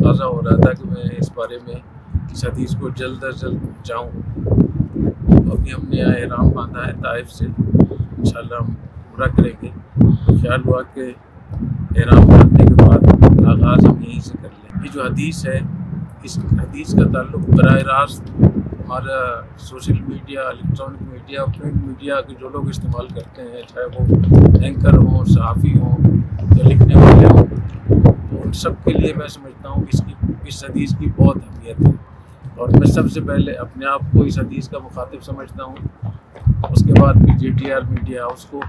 تقاضا ہو رہا تھا کہ میں اس بارے میں اس حدیث کو جلد از جلد پہنچاؤں. ابھی ہم نے احرام باندھا ہے طائف سے، انشاءاللہ ہم عمرہ کریں گے. تو خیال ہوا کہ احرام باندھنے کے بعد آغاز ہم یہیں سے کر لیں. یہ جو حدیث ہے، اس حدیث کا تعلق براہ راست ہمارا social media, electronic media, print media کے جو لوگ استعمال کرتے ہیں، چاہے وہ اینکر ہوں، صحافی ہوں یا لکھنے والے ہوں، تو ان سب کے لیے میں سمجھتا ہوں کہ اس حدیث کی بہت اہمیت ہے. اور میں سب سے پہلے اپنے آپ کو اس حدیث کا مخاطب سمجھتا ہوں. اس کے بعد بھی JTR میڈیا ہاؤس کو،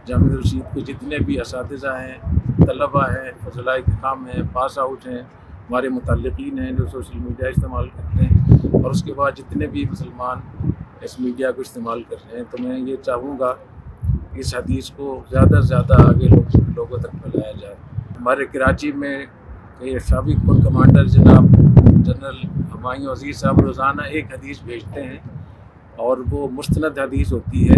جامع رشید کے جتنے بھی اساتذہ ہیں، طلباء ہیں، فضلاء کرام ہیں، پاس آؤٹ ہیں، ہمارے متعلقین ہیں جو سوشل میڈیا استعمال کرتے ہیں، اور اس کے بعد جتنے بھی مسلمان اس میڈیا کو استعمال کر رہے ہیں. تو میں یہ چاہوں گا کہ اس حدیث کو زیادہ سے زیادہ آگے لوگوں تک پھیلایا جائے. ہمارے کراچی میں سابق کور کمانڈر جناب جنرل ہمایوں عزیز صاحب روزانہ ایک حدیث بھیجتے ہیں، اور وہ مستند حدیث ہوتی ہے،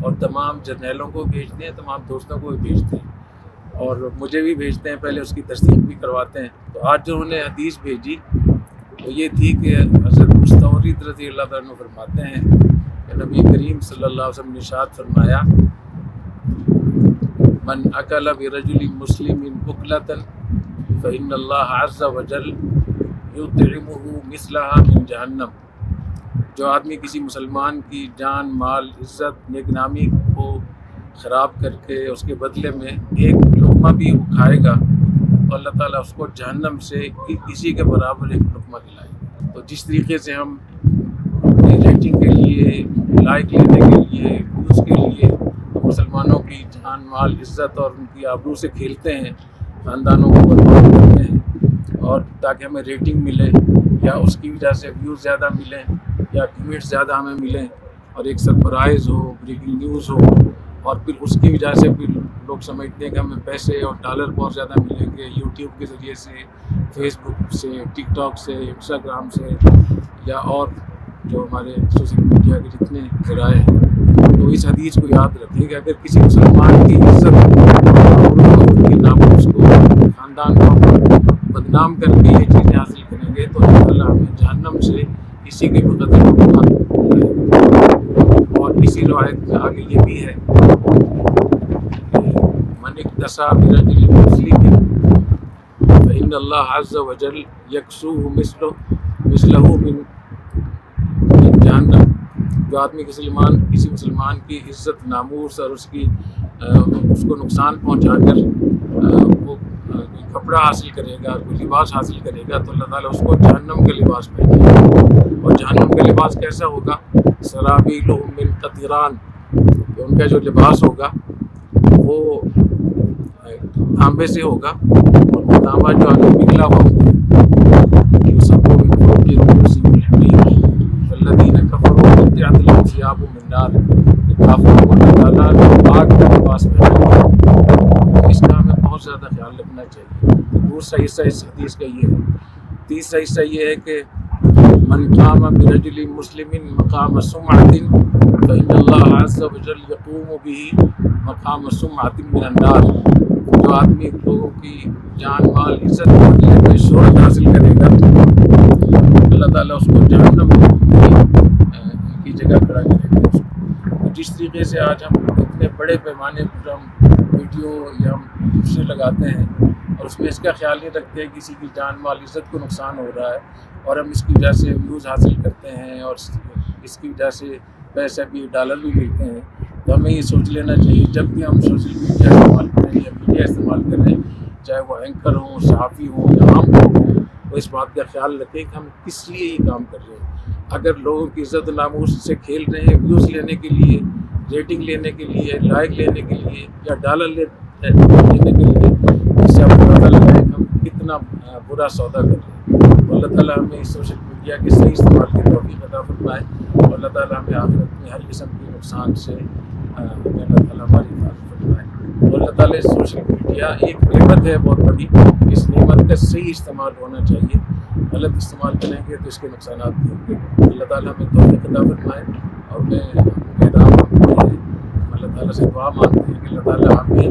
اور تمام جرنیلوں کو بھیجتے ہیں، تمام دوستوں کو بھی بھیجتے ہیں، اور مجھے بھی بھیجتے ہیں، پہلے اس کی تصدیق بھی کرواتے ہیں. تو آج جو انہوں نے حدیث بھیجی وہ یہ تھی کہ حضرت مستورد رضی اللہ عنہ فرماتے ہیں کہ نبی کریم صلی اللہ علیہ وسلم نے ارشاد فرمایا، من اکل برجل مسلم بکلۃ فإن اللہ عز وجل یطعمہ مثلہا من جہنم. جو آدمی کسی مسلمان کی جان، مال، عزت، نیک نامی کو خراب کر کے اس کے بدلے میں ایک لقمہ بھی وہ کھائے گا تو اللہ تعالیٰ اس کو جہنم سے کسی کے برابر ایک لقمہ دلائے گا. تو جس طریقے سے ہم اپنی ریٹنگ کے لیے، لائک لینے کے لیے، ویوز کے لیے مسلمانوں کی جان، مال، عزت اور ان کی آبرو سے کھیلتے ہیں، خاندانوں کو برباد کرتے ہیں، اور تاکہ ہمیں ریٹنگ ملے یا اس کی وجہ سے ویوز زیادہ ملیں یا کمنٹس زیادہ ہمیں ملیں، اور ایک سرپرائز ہو، بریکنگ نیوز ہو، اور پھر اس کی وجہ سے پھر لوگ سمجھتے ہیں کہ ہمیں پیسے اور ڈالر بہت زیادہ ملیں گے یوٹیوب کے ذریعے سے، فیس بک سے، ٹک ٹاک سے، انسٹاگرام سے، یا اور جو ہمارے سوشل میڈیا کے جتنے ذرائع ہیں. تو اس حدیث کو یاد رکھیں کہ اگر کسی مسلمان کی عزت، ان کی ناموس کو، خاندان کو بدنام کر کے یہ چیزیں حاصل کریں گے تو اللہ تعالیٰ ہمیں جہنم سے اسی کے بقدر اور اسی روایت میں آگے یہ بھی ہے من اکتسا برجل مسلم فإن اللہ عز وجل یکسوہ مثلہ من جہنم. جو آدمی کسی مسلمان کی عزت، ناموس اور اس کو نقصان پہنچا کر وہ کپڑا حاصل کرے گا، کوئی لباس حاصل کرے گا تو اللہ تعالیٰ اس کو جہنم کا لباس پہنائے گا. اور جہنم کا لباس کیسا ہوگا؟ سرابیلہم من قطران، کہ ان کا جو لباس ہوگا وہ تانبے سے ہوگا، اور وہ تانبا جو آگے پگھلا ہوا ہوگا. یصب من فوق رؤوسہم الحمیم والذین کفروا قطعت لهم ثیاب من نار. کافروں کو اللہ تعالیٰ آگ کا لباس پہنائے گا. اس کا ہمیں بہت زیادہ خیال رکھنا چاہیے. دوسرا حصہ اس حدیث کا یہ ہے. تیسرا حصہ یہ ہے کہ من قام برجل مسلم مقام سمعۃ فإن اللہ عز وجل یقوم به مقام سمعۃ من النار. جو آدمی لوگوں کی جان، مال، عزت کے بدلے میں شہرت حاصل کرے گا اللہ تعالیٰ اس کو جہنم کی جگہ کھڑا کرے گا. تو جس طریقے سے آج ہم اتنے بڑے پیمانے پر ہم ویڈیو یا ہم دوسرے لگاتے ہیں اور اس میں اس کا خیال نہیں رکھتے کسی کی جان، مال، عزت کو نقصان ہو رہا ہے، اور ہم اس کی وجہ سے ویوز حاصل کرتے ہیں اور اس کی وجہ سے پیسے بھی، ڈالر بھی ملتے ہیں. تو ہمیں یہ سوچ لینا چاہیے جب بھی ہم سوشل میڈیا استعمال کریں یا میڈیا استعمال کریں، چاہے وہ اینکر ہوں، صحافی ہوں یا عام لوگ ہوں، تو اس بات کا خیال رکھیں کہ ہم کس لیے یہ کام کر رہے ہیں. اگر لوگوں کی عزت و ناموس سے کھیل رہے ہیں ویوز لینے کے لیے، ریٹنگ لینے کے لیے، لائک لینے کے لیے یا ڈالر لینے کے لیے، اس سے آپ پتہ لگائیں کہ ہم کتنا برا سودا کر رہے ہیں. اللہ تعالیٰ ہمیں اس سوشل میڈیا کے صحیح استعمال کی توفیق عطا فرمائے، اور اللہ تعالیٰ ہمیں آخرت میں ہر قسم کے نقصان سے ہمیں اللہ تعالیٰ ہماری حفاظت فرمائے. اور اللہ تعالیٰ اس سوشل میڈیا ایک نعمت ہے بہت بڑی، اس نعمت کا صحیح استعمال ہونا چاہیے. غلط استعمال کریں گے تو اس کے نقصانات بھی ہوں گے. اللہ تعالیٰ ہمیں توفیق عطا فرمائے. اور میں اللہ تعالیٰ تعالیٰ سے دعا مانگتے ہیں کہ اللہ تعالیٰ ہمیں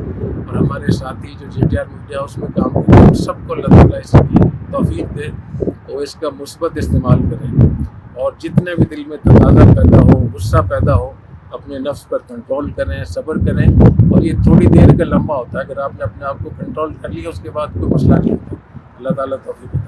اور ہمارے ساتھی جو JTR میڈیا اس میں کام کرتے ہیں سب کو اللہ تعالیٰ اس کی توفیق دے وہ اس کا مثبت استعمال کریں، اور جتنے بھی دل میں تقاضا پیدا ہو، غصہ پیدا ہو، اپنے نفس پر کنٹرول کریں، صبر کریں، اور یہ تھوڑی دیر کا لمحہ ہوتا ہے، اگر آپ نے اپنے آپ کو کنٹرول کر لیا اس کے بعد کوئی مسئلہ نہیں ہوتا۔ اللہ تعالیٰ توفیق